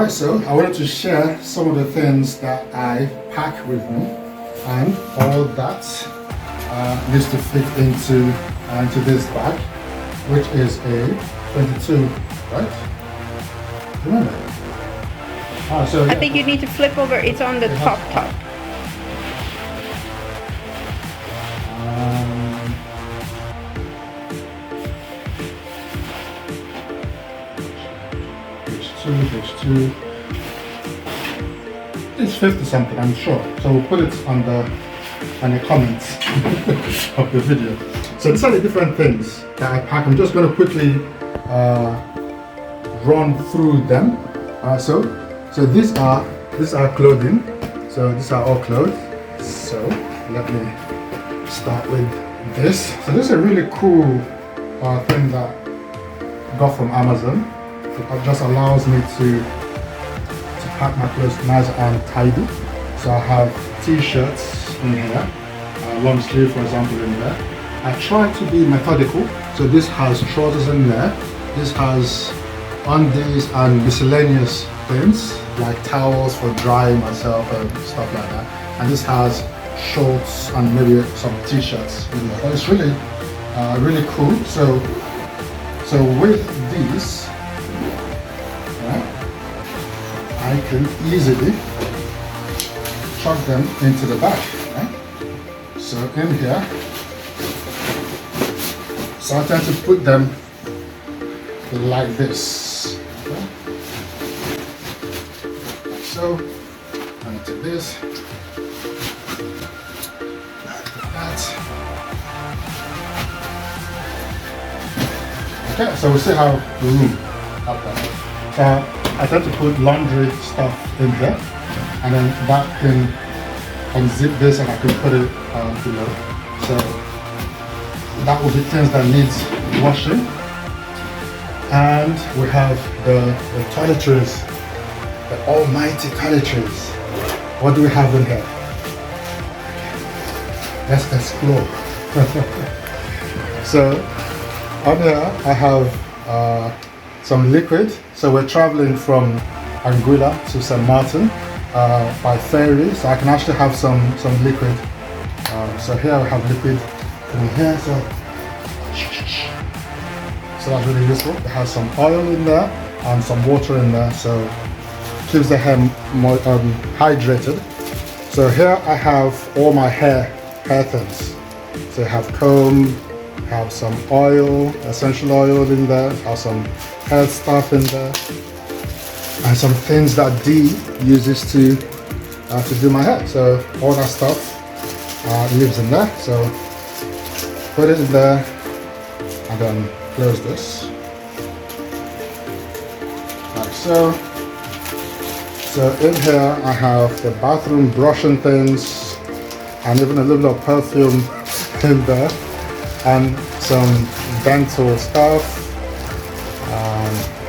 Alright, so I wanted to share some of the things that I pack with me, and all that needs to fit into this bag, which is a 22, right? Remember? So I think you need to flip over. It's on the top. Page 2. It's 50 something, I'm sure. So we'll put it on the comments of the video. So these are the different things that I pack. I'm just going to quickly run through them. So these are clothing. So these are all clothes. So let me start with this. So this is a really cool thing that I got from Amazon. It just allows me to pack my clothes nice and tidy. So I have t-shirts in here, long sleeve for example in there. I try to be methodical. So this has trousers in there. This has undies and miscellaneous things like towels for drying myself and stuff like that. And this has shorts and maybe some t-shirts in there. But it's really really cool. So with these, I can easily chuck them into the bag. Right? So in here, so I tend to put them like this. Okay? Like so, and into this, like that. Okay, so we still have the room up there. I tend to put laundry stuff in there, and then that can unzip this and I can put it below. So that will be things that needs washing. And we have the toiletries, the almighty toiletries. What do we have in here? Let's explore. So on here I have some liquid. So we're traveling from Anguilla to St. Martin by ferry, so I can actually have some liquid. So here I have liquid in here, so that's really useful. It has some oil in there and some water in there, so keeps the hair more hydrated. So here I have all my hair things. So I have comb, have some oil, essential oil in there, have some hair stuff in there, and some things that Dee uses to do my hair. So all that stuff lives in there. So put it in there and then close this like so. So in here I have the bathroom brushing things and even a little bit of perfume in there, and some dental stuff,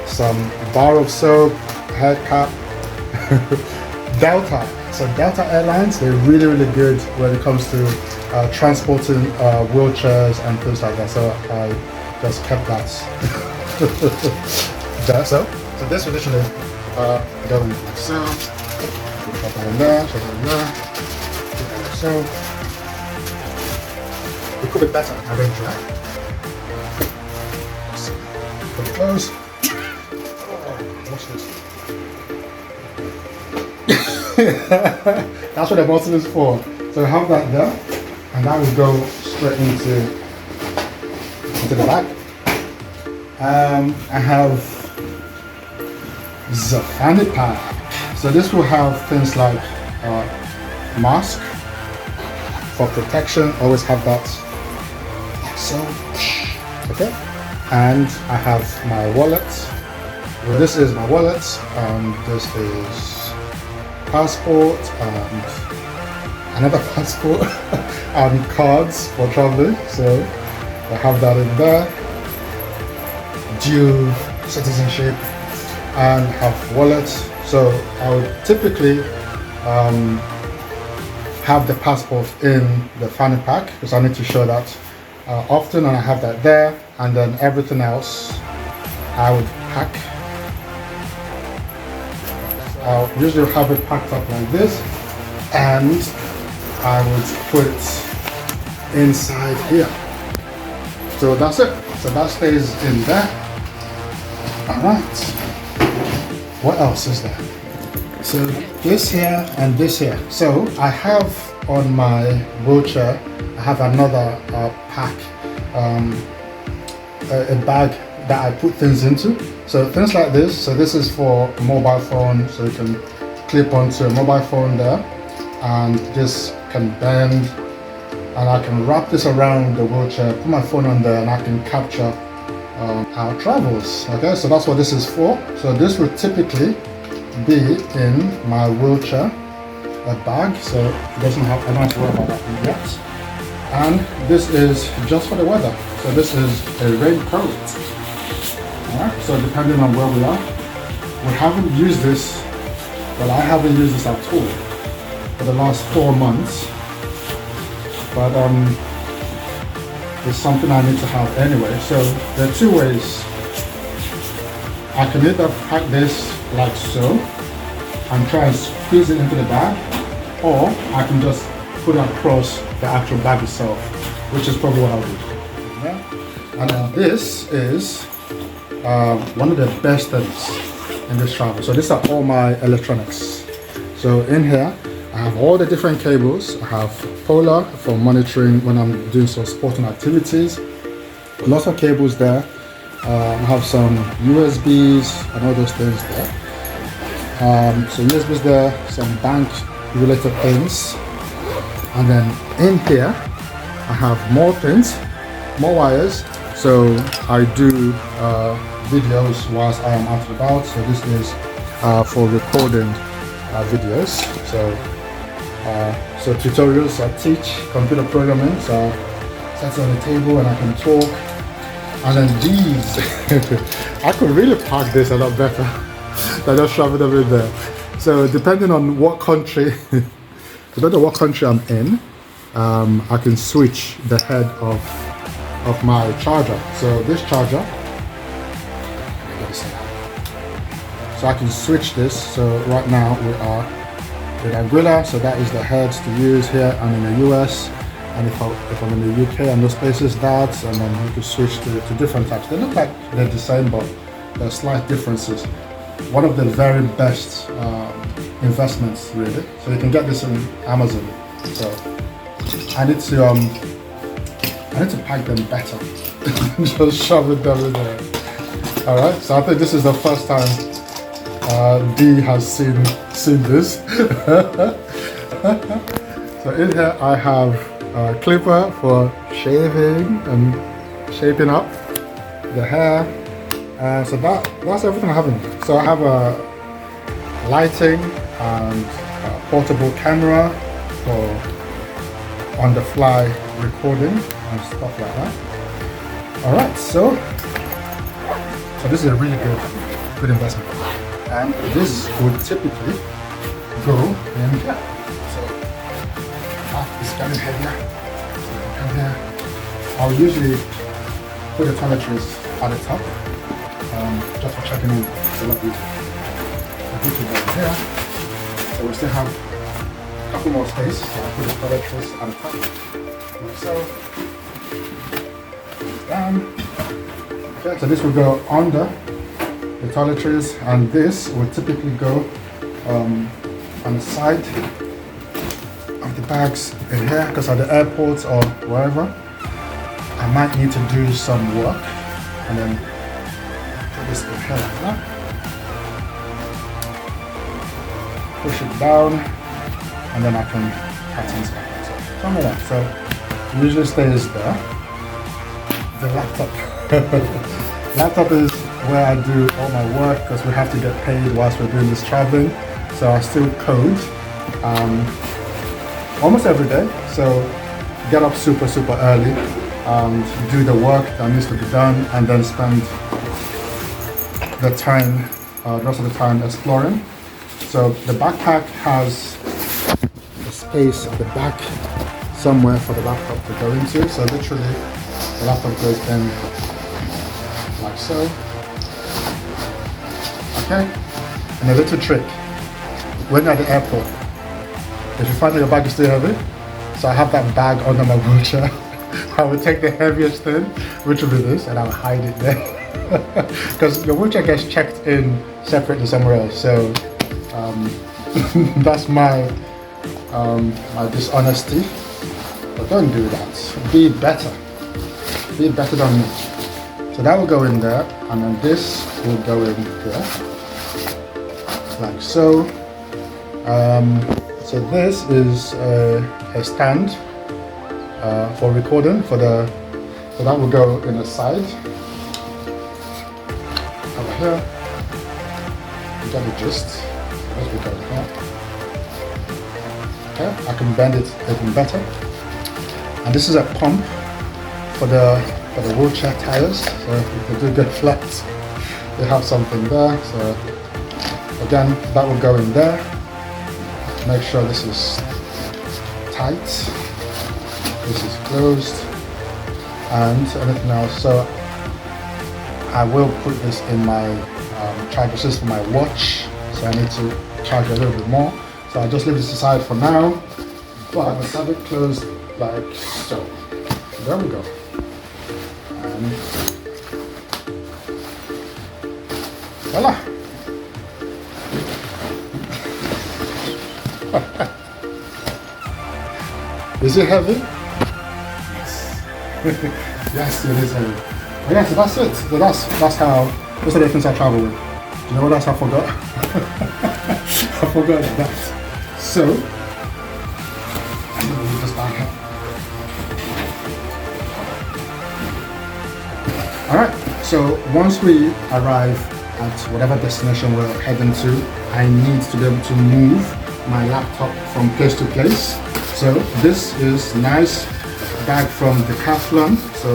some bar of soap, hair cap. Delta. So Delta Airlines, they're really good when it comes to transporting wheelchairs and things like that. So I just kept that there. So this will literally go in like so. Put that in there, put that in there, put that like so. It could be better arranged, right? Put it close. Watch this. That's what the bottle is for. So have that there, and that will go straight into the bag. I have the fanny pack. So this will have things like mask for protection. Always have that. So okay, and I have my wallet. Well, this is my wallet, and this is passport and another passport and cards for traveling. So I have that in there. Dual citizenship and have wallet. So I would typically have the passport in the fanny pack because I need to show that often, and I have that there, and then everything else I would pack I'll usually have it packed up like this, and I would put inside here. So that's it. So that stays in there. Alright. What else is there? So this here and this here. So I have on my wheelchair, I have another pack, a bag that I put things into. So things like this. So this is for a mobile phone, so you can clip onto a mobile phone there, and this can bend, and I can wrap this around the wheelchair, put my phone on there, and I can capture our travels. Okay, so that's what this is for. So this would typically be in my wheelchair, a bag, so it doesn't have, I don't have to worry about that yet. And this is just for the weather. So this is a raincoat. Alright, so depending on where we are, we haven't used this, well, I haven't used this at all for the last 4 months, but it's something I need to have anyway. So there are two ways. I can either pack this like so and try and squeeze it into the bag, or I can just put it across the actual bag itself, which is probably what I'll do. Yeah? And this is one of the best things in this travel. So these are all my electronics. So in here I have all the different cables. I have Polar for monitoring when I'm doing some sporting activities. Lots of cables there. I have some USBs and all those things there. So USBs there, some bank related things. And then in here I have more things, more wires. So I do videos whilst I am out and about. So this is for recording videos. So tutorials, I teach computer programming. So I set it on the table and I can talk. And then these, I could really pack this a lot better than just shoving them in there. So depending on what country, I'm in, I can switch the head of my charger. So this charger, so I can switch this. So right now we are with Anguilla, so that is the head to use here and in the US. And if I'm in the UK and those places, and then you can switch to different types. They look like they're the same, but there are slight differences. One of the very best investments, really. So you can get this on Amazon. So I need to pack them better. Just shove it down in there. All right. So I think this is the first time D has seen this. So in here I have a clipper for shaving and shaping up the hair. So that's everything I have in here. So I have a lighting and a portable camera for on-the-fly recording and stuff like that. All right, so this is a really good investment, and this would typically go in here. So it's getting heavier. And here, I'll usually put the toiletries at the top, just for checking in. So let me put it over here. So we still have a couple more space. So I'll put the toiletries at the top, like so. Okay, so this will go under the toiletries, and this will typically go on the side of the bags in here, because at the airports or wherever I might need to do some work, and then put this in here like that, push it down, and then I can cut things back. So something like that. So it usually stays there. The laptop is where I do all my work, because we have to get paid whilst we're doing this traveling. So I still code almost every day. So get up super early and do the work that needs to be done, and then spend the time, the rest of the time exploring. So the backpack has a space at the back somewhere for the laptop to go into. So literally the laptop goes in like so. Okay, and a little trick when you're at the airport, if you find that your bag is still heavy, so I have that bag under my wheelchair. I will take the heaviest thing, which will be this, and I'll hide it there. Because your wheelchair gets checked in separately somewhere else. So that's my dishonesty. But don't do that. Be better. Be better than me. So that will go in there, and then this will go in here, like so. So this is a stand for recording. So that will go in the side over here. You get the gist. Let's go here. Okay, I can bend it even better. And this is a pump for the wheelchair tires. So if they do get flat, they have something there. So again, that will go in there. Make sure this is tight. This is closed, and anything else. So I will put this in my charger. This is for my watch, so I need to charge a little bit more. So I'll just leave this aside for now. But let's have it closed like so. There we go. And voila. Is it heavy? Yes. Yes, it is heavy. But yeah, so that's it. So those are the things I travel with. Do you know what else I forgot? I forgot that. So, I'm going to just back up. Alright, so once we arrive at whatever destination we're heading to, I need to be able to move my laptop from place to place. So this is nice bag from Decathlon, so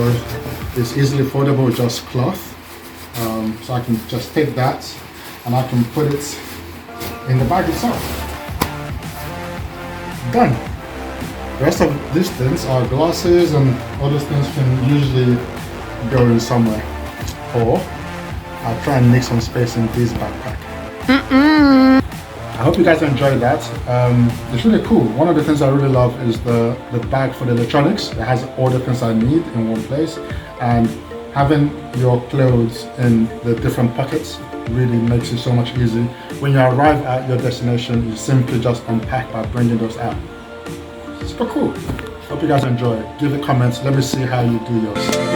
it's easily foldable with just cloth. So I can just take that and I can put it in the bag itself. Done. The rest of these things are glasses, and all those things can usually go in somewhere. Or I'll try and make some space in this backpack. I hope you guys enjoyed that. It's really cool. One of the things I really love is the bag for the electronics. It has all the things I need in one place, and having your clothes in the different pockets really makes it so much easier. When you arrive at your destination, you simply just unpack by bringing those out. Super cool. Hope you guys enjoy it. Give it comments. Let me see how you do yours.